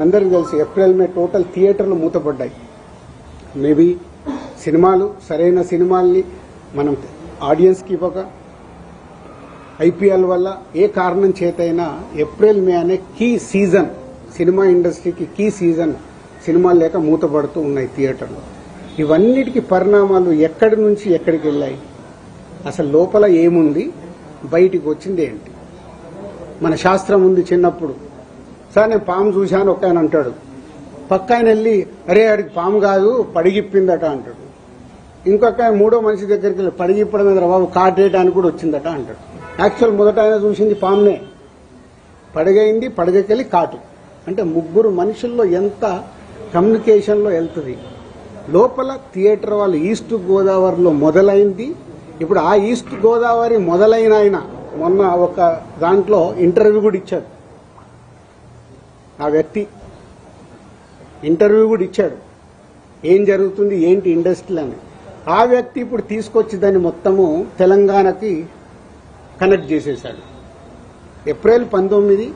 అందరికీ తెలుసు April May total థియేటర్లు మూతపడ్డాయి. మేబీ సినిమాలు సరైన సినిమాల్ని మనం ఆడియన్స్కి ఇవ్వక, ఐపీఎల్ వల్ల ఏ కారణం చేతైనా ఏప్రిల్ మే అనే కీ సీజన్, సినిమా ఇండస్ట్రీకి కీ సీజన్, సినిమాలు లేక మూతపడుతూ ఉన్నాయి థియేటర్లు. ఇవన్నిటికీ పరిణామాలు ఎక్కడి నుంచి ఎక్కడికి వెళ్ళాయి, అసలు లోపల ఏముంది, బయటికి వచ్చింది ఏంటి? మన శాస్త్రం ఉంది. చిన్నప్పుడు సార్ నేను పాము చూశాను ఒక ఆయన అంటాడు, పక్క ఆయన వెళ్ళి అరే ఆడికి పాము కాదు పడిగిప్పిందట అంటాడు. ఇంకొక ఆయన మూడో మనిషి దగ్గరికి వెళ్ళి పడిగిప్పడం మీద బాబు కాటేయడానికి కూడా వచ్చిందట అంటాడు. యాక్చువల్ మొదట ఆయన చూసింది పామునే, పడగైంది, పడగకెళ్ళి కాటు. అంటే ముగ్గురు మనుషుల్లో ఎంత కమ్యూనికేషన్లో వెళ్తుంది. లోపల థియేటర్ వాళ్ళు ఈస్ట్ గోదావరిలో మొదలైంది. ఇప్పుడు ఆ ఈస్ట్ గోదావరి మొదలైన ఆయన మొన్న ఒక దాంట్లో ఇంటర్వ్యూ కూడా ఇచ్చాడు. ఆ వ్యక్తి ఇంటర్వ్యూ కూడా ఇచ్చాడు, ఏం జరుగుతుంది ఏంటి ఇండస్ట్రీలో అని. ఆ వ్యక్తి ఇప్పుడు తీసుకొచ్చి దాన్ని మొత్తము తెలంగాణకి కనెక్ట్ చేసేశాడు. ఏప్రిల్ 19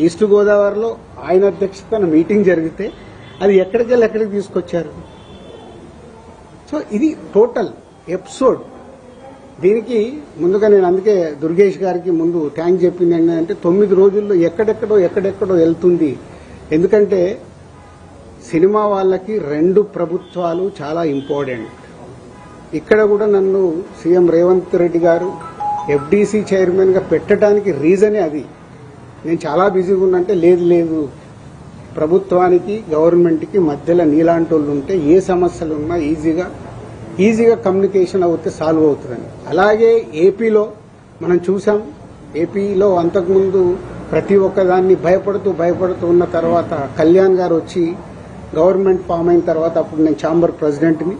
ఈస్ట్ గోదావరిలో ఆయన అధ్యక్షతన మీటింగ్ జరిగితే అది ఎక్కడికి వెళ్ళి ఎక్కడికి తీసుకొచ్చారు. సో ఇది టోటల్ ఎపిసోడ్. దీనికి ముందుగా నేను అందుకే దుర్గేష్ గారికి ముందు థ్యాంక్ చెప్పింది ఏంటంటే 9 రోజుల్లో ఎక్కడెక్కడో వెళ్తుంది. ఎందుకంటే సినిమా వాళ్ళకి 2 ప్రభుత్వాలు చాలా ఇంపార్టెంట్. ఇక్కడ కూడా నన్ను సీఎం రేవంత్ రెడ్డి గారు ఎఫ్డీసీ చైర్మన్గా పెట్టడానికి రీజనే అది. నేను చాలా బిజీగా ఉన్నంటే లేదు ప్రభుత్వానికి గవర్నమెంట్కి మధ్యలో నీలాంటి వాళ్ళు ఉంటే ఏ సమస్యలు ఉన్నా ఈజీగా కమ్యూనికేషన్ అవుతే సాల్వ్ అవుతుందని. అలాగే ఏపీలో మనం చూసాం. ఏపీలో అంతకుముందు ప్రతి ఒక్కదాన్ని భయపడుతూ ఉన్న తర్వాత కళ్యాణ్ గారు వచ్చి గవర్నమెంట్ ఫామ్ అయిన తర్వాత, అప్పుడు నేను ఛాంబర్ ప్రెసిడెంట్ని,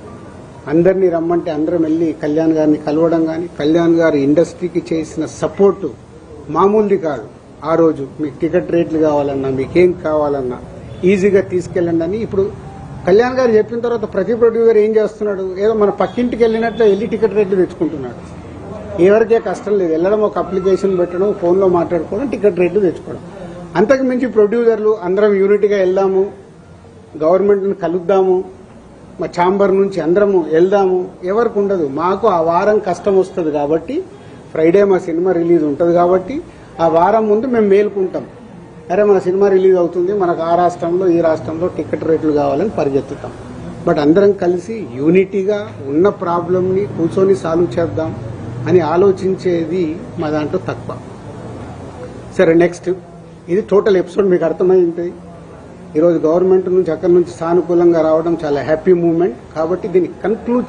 అందరినీ రమ్మంటే అందరం వెళ్ళి కళ్యాణ్ గారిని కలవడం కానీ, కళ్యాణ్ గారు ఇండస్ట్రీకి చేసిన సపోర్టు మామూలుది కాదు. ఆ రోజు మీకు టికెట్ రేట్లు కావాలన్నా, మీకేం కావాలన్నా ఈజీగా తీసుకెళ్ళండి అని. ఇప్పుడు కళ్యాణ్ గారు చెప్పిన తర్వాత ప్రతి ప్రొడ్యూసర్ ఏం చేస్తున్నాడు, ఏదో మన పక్కింటికి వెళ్ళినట్లు వెళ్ళి టికెట్ రేట్లు తెచ్చుకుంటున్నాడు. ఎవరికే కష్టం లేదు, వెళ్ళడం, ఒక అప్లికేషన్ పెట్టడం, ఫోన్లో మాట్లాడుకోవడం, టికెట్ రేట్లు తెచ్చుకోవడం. అంతకు మించి ప్రొడ్యూసర్లు అందరం యూనిట్గా వెళ్దాము, గవర్నమెంట్ని కలుద్దాము, మా ఛాంబర్ నుంచి అందరము వెళ్దాము, ఎవరికి ఉండదు. మాకు ఆ వారం కష్టం వస్తుంది కాబట్టి, ఫ్రైడే మా సినిమా రిలీజ్ ఉంటుంది కాబట్టి ఆ వారం ముందు మేము మేలుకుంటాం. అరే మన సినిమా రిలీజ్ అవుతుంది, మనకు ఆ రాష్ట్రంలో ఈ రాష్ట్రంలో టికెట్ రేట్లు కావాలని పరిగెత్తుతాం. బట్ అందరం కలిసి యూనిటీగా ఉన్న ప్రాబ్లంని కూర్చొని సాల్వ్ చేద్దాం అని ఆలోచించేది మా దాంట్లో తక్కువ. సరే, నెక్స్ట్ ఇది టోటల్ ఎపిసోడ్ మీకు అర్థమైంది. ఈరోజు గవర్నమెంట్ నుంచి అక్కడి నుంచి సానుకూలంగా రావడం చాలా హ్యాపీ మూమెంట్. కాబట్టి దీన్ని కన్క్లూడ్